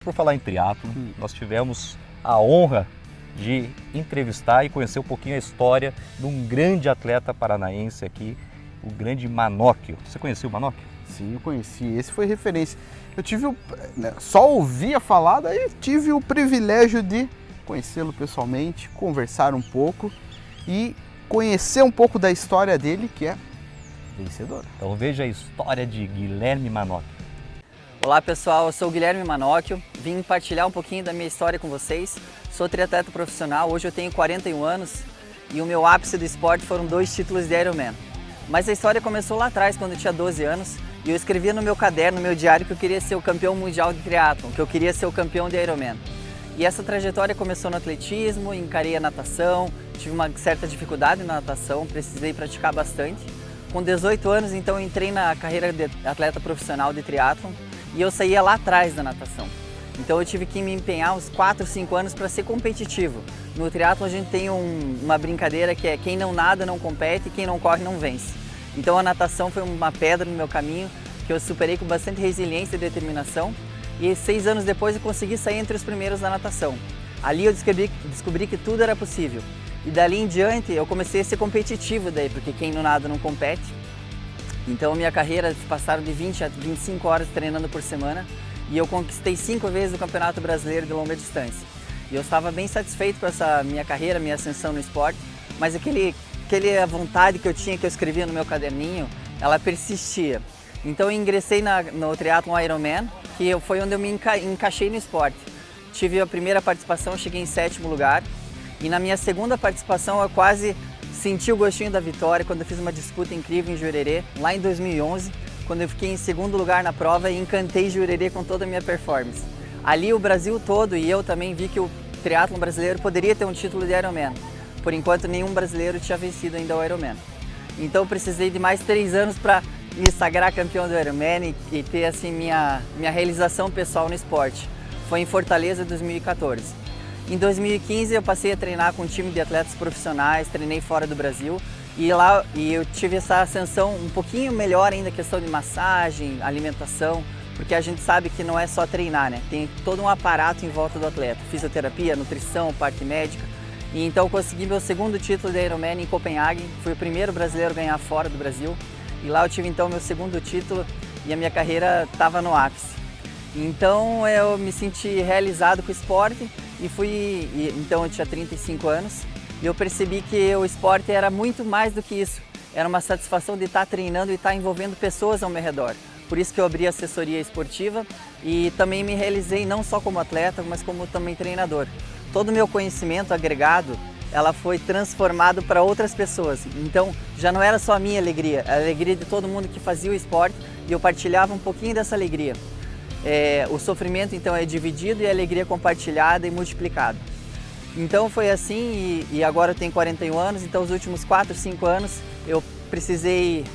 Por falar em triatlo, nós tivemos a honra de entrevistar e conhecer um pouquinho a história de um grande atleta paranaense aqui, o grande Manóquio. Você conhecia o Manóquio? Sim, eu conheci. Esse foi referência. Eu tive só ouvia falar, daí tive o privilégio de conhecê-lo pessoalmente, conversar um pouco e conhecer um pouco da história dele, que é vencedora. Então veja a história de Guilherme Manóquio. Olá pessoal, eu sou o Guilherme Manóquio, vim partilhar um pouquinho da minha história com vocês. Sou triatleta profissional, hoje eu tenho 41 anos e o meu ápice do esporte foram 2 títulos de Ironman. Mas a história começou lá atrás, quando eu tinha 12 anos, e eu escrevia no meu caderno, no meu diário, que eu queria ser o campeão mundial de triatlon, que eu queria ser o campeão de Ironman. E essa trajetória começou no atletismo, encarei a natação, tive uma certa dificuldade na natação, precisei praticar bastante. Com 18 anos, então, eu entrei na carreira de atleta profissional de triatlon e eu saía lá atrás da natação. Então eu tive que me empenhar uns 4, 5 anos para ser competitivo. No triatlon a gente tem uma brincadeira que é quem não nada não compete, quem não corre não vence. Então a natação foi uma pedra no meu caminho que eu superei com bastante resiliência e determinação. E 6 anos depois eu consegui sair entre os primeiros da natação. Ali eu descobri que tudo era possível. E dali em diante eu comecei a ser competitivo daí, porque quem não nada não compete. Então minha carreira passaram de 20 a 25 horas treinando por semana e eu conquistei 5 vezes o Campeonato Brasileiro de Longa Distância. E eu estava bem satisfeito com essa minha carreira, minha ascensão no esporte, mas aquela vontade que eu tinha, que eu escrevia no meu caderninho, ela persistia. Então eu ingressei no triatlon Ironman, que foi onde eu me encaixei no esporte. Tive a primeira participação, cheguei em 7º lugar e na minha segunda participação eu quase senti o gostinho da vitória quando eu fiz uma disputa incrível em Jurerê, lá em 2011, quando eu fiquei em 2º lugar na prova e encantei Jurerê com toda a minha performance. Ali o Brasil todo e eu também vi que o triatlon brasileiro poderia ter um título de Ironman. Por enquanto nenhum brasileiro tinha vencido ainda o Ironman. Então eu precisei de mais 3 anos para me sagrar campeão do Ironman e ter assim minha realização pessoal no esporte. Foi em Fortaleza 2014. Em 2015 eu passei a treinar com um time de atletas profissionais, treinei fora do Brasil e lá eu tive essa ascensão um pouquinho melhor ainda, questão de massagem, alimentação, porque a gente sabe que não é só treinar, né? Tem todo um aparato em volta do atleta, fisioterapia, nutrição, parte médica. E então eu consegui meu 2º título de Ironman em Copenhague, fui o primeiro brasileiro a ganhar fora do Brasil e lá eu tive então meu 2º título e a minha carreira estava no ápice. Então eu me senti realizado com o esporte então eu tinha 35 anos e eu percebi que o esporte era muito mais do que isso. Era uma satisfação de estar treinando e estar envolvendo pessoas ao meu redor. Por isso que eu abri a assessoria esportiva e também me realizei não só como atleta, mas como também treinador. Todo o meu conhecimento agregado, ela foi transformado para outras pessoas. Então já não era só a minha alegria, a alegria de todo mundo que fazia o esporte e eu partilhava um pouquinho dessa alegria. O sofrimento então é dividido e a alegria compartilhada e multiplicada. Então foi assim e agora eu tenho 41 anos, então os últimos 4, 5 anos eu precisei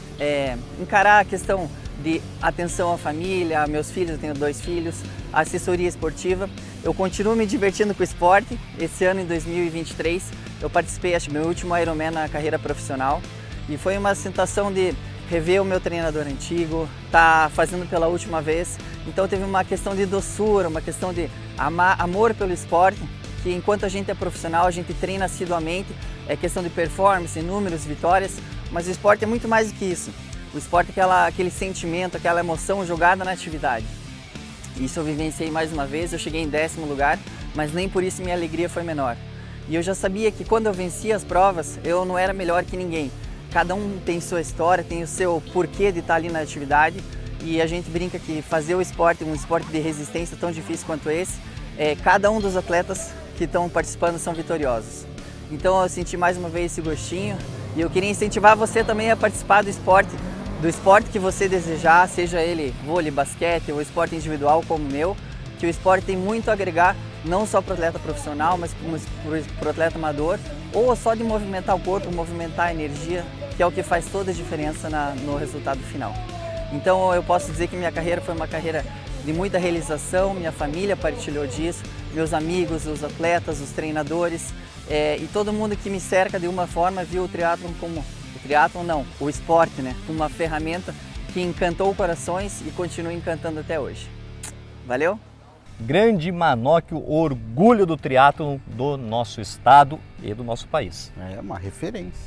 encarar a questão de atenção à família, meus filhos, eu tenho 2 filhos, a assessoria esportiva. Eu continuo me divertindo com o esporte. Esse ano, em 2023, eu participei, acho que meu último Ironman na carreira profissional e foi uma sensação de rever o meu treinador antigo, tá fazendo pela última vez. Então teve uma questão de doçura, uma questão de amor pelo esporte, que enquanto a gente é profissional, a gente treina assiduamente, é questão de performance, números, vitórias, mas o esporte é muito mais do que isso. O esporte é aquele sentimento, aquela emoção jogada na atividade. Isso eu vivenciei mais uma vez, eu cheguei em 10º lugar, mas nem por isso minha alegria foi menor. E eu já sabia que quando eu vencia as provas, eu não era melhor que ninguém. Cada um tem sua história, tem o seu porquê de estar ali na atividade e a gente brinca que fazer o esporte, um esporte de resistência tão difícil quanto esse, cada um dos atletas que estão participando são vitoriosos. Então eu senti mais uma vez esse gostinho e eu queria incentivar você também a participar do esporte que você desejar, seja ele vôlei, basquete ou esporte individual como o meu, que o esporte tem muito a agregar, não só para o atleta profissional, mas para o atleta amador, ou só de movimentar o corpo, movimentar a energia, que é o que faz toda a diferença no resultado final. Então eu posso dizer que minha carreira foi uma carreira de muita realização, minha família partilhou disso, meus amigos, os atletas, os treinadores e todo mundo que me cerca de uma forma viu o triatlon como... o esporte, né? Como uma ferramenta que encantou corações e continua encantando até hoje. Valeu? Grande Manóquio, orgulho do triatlon do nosso estado e do nosso país. É uma referência.